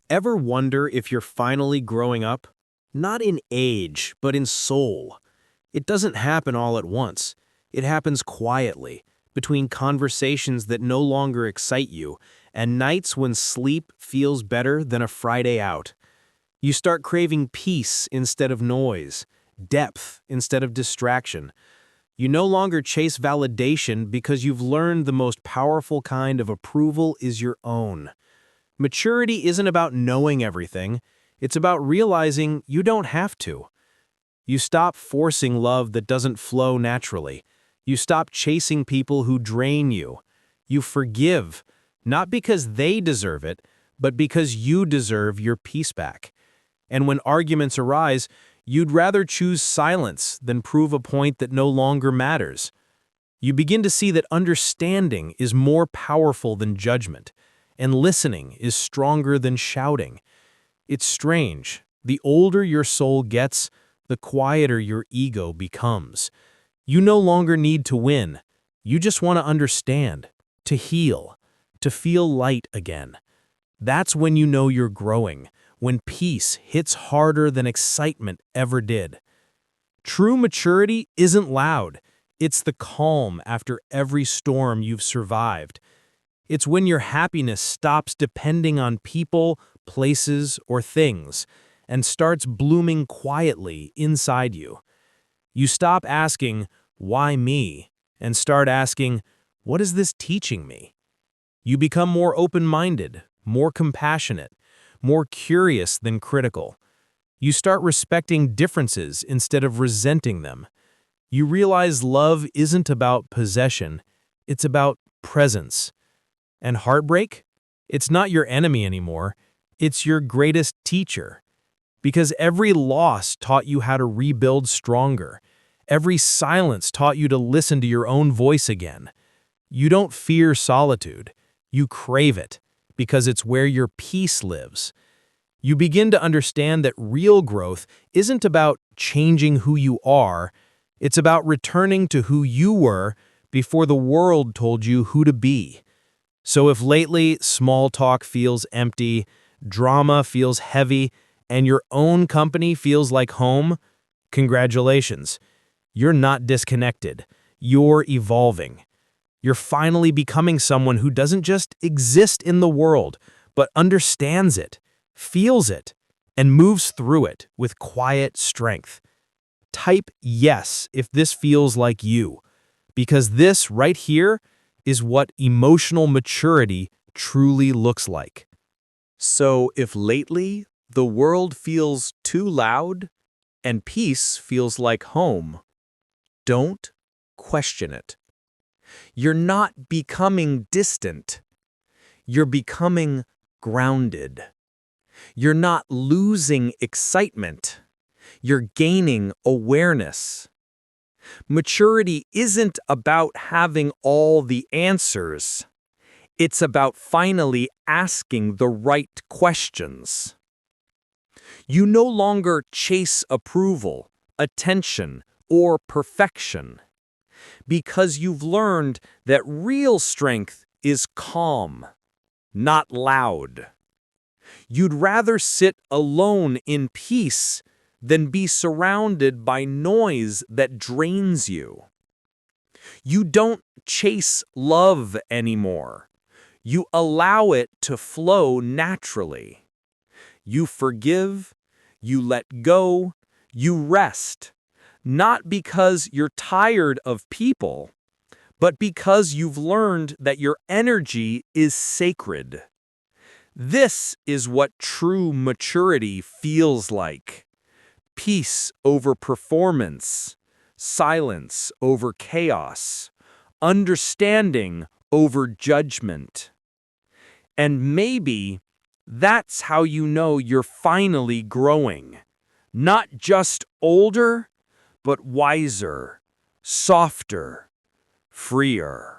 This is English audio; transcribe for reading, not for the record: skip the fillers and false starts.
Ever wonder if you're finally growing up? Not in age, but in soul. It doesn't happen all at once. It happens quietly, between conversations that no longer excite you, and nights when sleep feels better than a Friday out. You start craving peace instead of noise, depth instead of distraction. You no longer chase validation because you've learned the most powerful kind of approval is your own. Maturity isn't about knowing everything, it's about realizing you don't have to. You stop forcing love that doesn't flow naturally. You stop chasing people who drain you. You forgive, not because they deserve it, but because you deserve your peace back. And when arguments arise, you'd rather choose silence than prove a point that no longer matters. You begin to see that understanding is more powerful than judgment, and listening is stronger than shouting. It's strange. The older your soul gets, the quieter your ego becomes. You no longer need to win. You just want to understand, to heal, to feel light again. That's when you know you're growing, when peace hits harder than excitement ever did. True maturity isn't loud. It's the calm after every storm you've survived. It's when your happiness stops depending on people, places, or things, and starts blooming quietly inside you. You stop asking, "Why me?" and start asking, "What is this teaching me?" You become more open-minded, more compassionate, more curious than critical. You start respecting differences instead of resenting them. You realize love isn't about possession, it's about presence. And heartbreak? It's not your enemy anymore, it's your greatest teacher. Because every loss taught you how to rebuild stronger. Every silence taught you to listen to your own voice again. You don't fear solitude, you crave it, because it's where your peace lives. You begin to understand that real growth isn't about changing who you are, it's about returning to who you were before the world told you who to be. So if lately small talk feels empty, drama feels heavy, and your own company feels like home, congratulations. You're not disconnected. You're evolving. You're finally becoming someone who doesn't just exist in the world, but understands it, feels it, and moves through it with quiet strength. Type yes if this feels like you, because this right here is what emotional maturity truly looks like. So if lately the world feels too loud and peace feels like home, don't question it. You're not becoming distant. You're becoming grounded. You're not losing excitement. You're gaining awareness. Maturity isn't about having all the answers. It's about finally asking the right questions. You no longer chase approval, attention, or perfection, because you've learned that real strength is calm, not loud. You'd rather sit alone in peace than be surrounded by noise that drains you. You don't chase love anymore. You allow it to flow naturally. You forgive, you let go, you rest, not because you're tired of people, but because you've learned that your energy is sacred. This is what true maturity feels like. Peace over performance, silence over chaos, understanding over judgment. And maybe that's how you know you're finally growing. Not just older, but wiser, softer, freer.